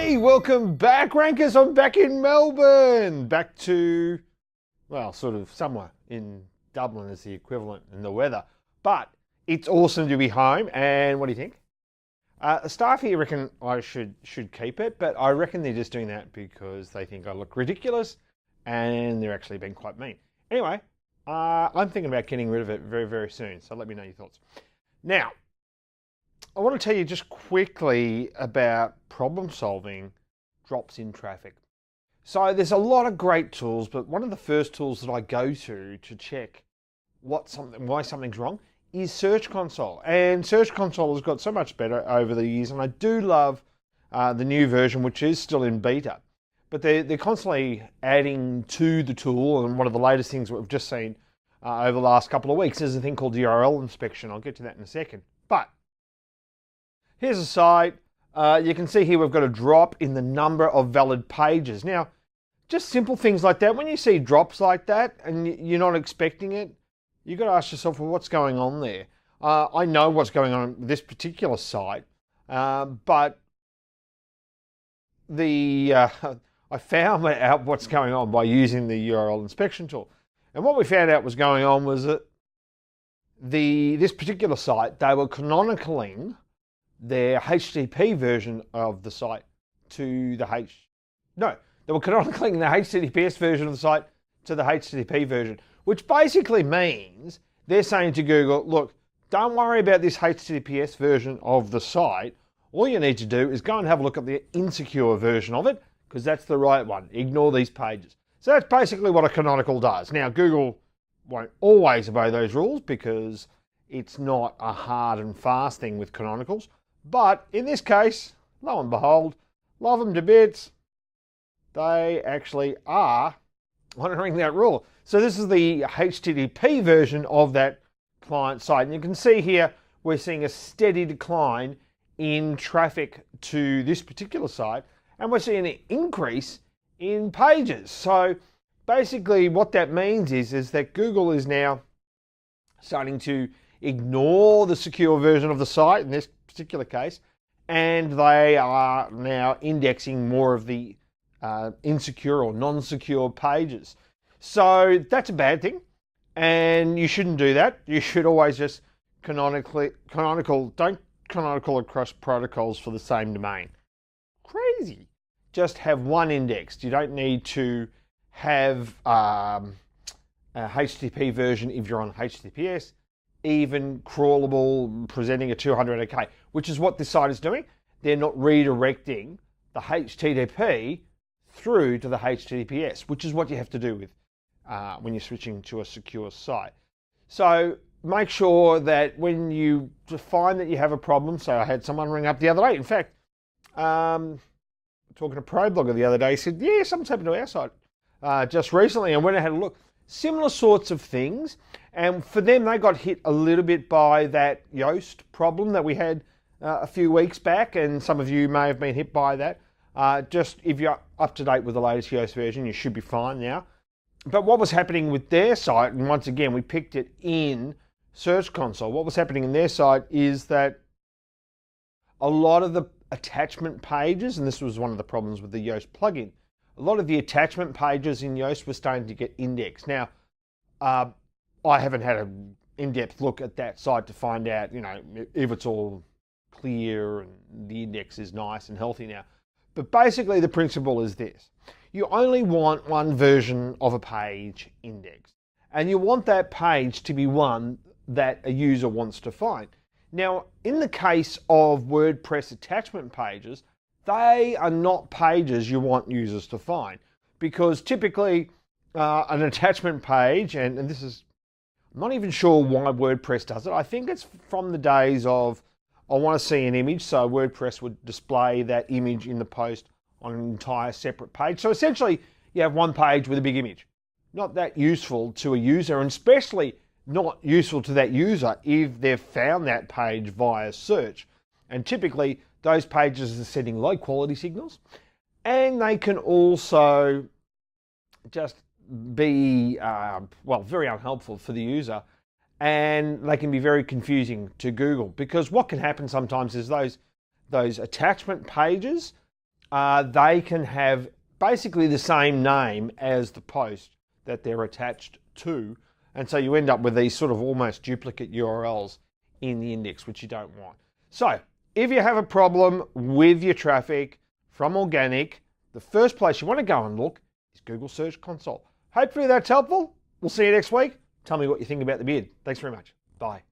Hey, welcome back, Rankers. I'm back in Melbourne. Back to, well, sort of somewhere in Dublin is the equivalent in the weather. But it's awesome to be home. And what do you think? The staff here reckon I should keep it, but I reckon they're just doing that because they think I look ridiculous and they're actually being quite mean. Anyway, I'm thinking about getting rid of it very, very soon. So let me know your thoughts. Now, I want to tell you just quickly about problem solving drops in traffic. So there's a lot of great tools, but one of the first tools that I go to check why something's wrong is Search Console. And Search Console has got so much better over the years, and I do love the new version, which is still in beta. But they're constantly adding to the tool, and one of the latest things we've just seen over the last couple of weeks is a thing called URL inspection. I'll get to that in a second. But here's a site. You can see here we've got a drop in the number of valid pages. Now, just simple things like that. When you see drops like that and you're not expecting it, you've got to ask yourself, well, what's going on there? I know what's going on with this particular site, but I found out what's going on by using the URL inspection tool. And what we found out was going on was that this particular site, they were canonicalling their HTTP version of the site to they were canonicalling the HTTPS version of the site to the HTTP version, which basically means they're saying to Google, look, don't worry about this HTTPS version of the site. All you need to do is go and have a look at the insecure version of it, because that's the right one. Ignore these pages. So that's basically what a canonical does. Now, Google won't always obey those rules because it's not a hard and fast thing with canonicals. But in this case, lo and behold, love them to bits, they actually are honouring that rule. So this is the HTTP version of that client site. And you can see here, we're seeing a steady decline in traffic to this particular site. And we're seeing an increase in pages. So basically what that means is that Google is now starting to ignore the secure version of the site in this particular case, and they are now indexing more of the insecure or non-secure pages. So that's a bad thing, and you shouldn't do that. You should always just don't canonical across protocols for the same domain. Crazy. Just have one indexed. You don't need to have a HTTP version if you're on HTTPS, even crawlable, presenting a 200 which is what this site is doing. They're not redirecting the HTTP through to the HTTPS, which is what you have to do with when you're switching to a secure site. So make sure that when you find that you have a problem, so I had someone ring up the other day, in fact, talking to ProBlogger the other day, he said, yeah, something's happened to our site just recently, and went and had a look. Similar sorts of things, and for them, they got hit a little bit by that Yoast problem that we had a few weeks back, and some of you may have been hit by that. Just if you're up to date with the latest Yoast version, you should be fine now. But what was happening with their site, and once again, we picked it in Search Console, what was happening in their site is that a lot of the attachment pages, and this was one of the problems with the Yoast plugin, a lot of the attachment pages in Yoast were starting to get indexed. Now, I haven't had an in-depth look at that site to find out, if it's all clear and the index is nice and healthy now. But basically the principle is this. You only want one version of a page indexed, and you want that page to be one that a user wants to find. Now, in the case of WordPress attachment pages, they are not pages you want users to find, because typically an attachment page, and this is, I'm not even sure why WordPress does it. I think it's from the days of, I want to see an image, so WordPress would display that image in the post on an entire separate page. So essentially, you have one page with a big image. Not that useful to a user, and especially not useful to that user if they've found that page via search. And typically, those pages are sending low quality signals, and they can also just be, very unhelpful for the user, and they can be very confusing to Google, because what can happen sometimes is those attachment pages they can have basically the same name as the post that they're attached to. And so you end up with these sort of almost duplicate URLs in the index, which you don't want. So if you have a problem with your traffic from organic, the first place you want to go and look is Google Search Console. Hopefully that's helpful. We'll see you next week. Tell me what you think about the bid. Thanks very much. Bye.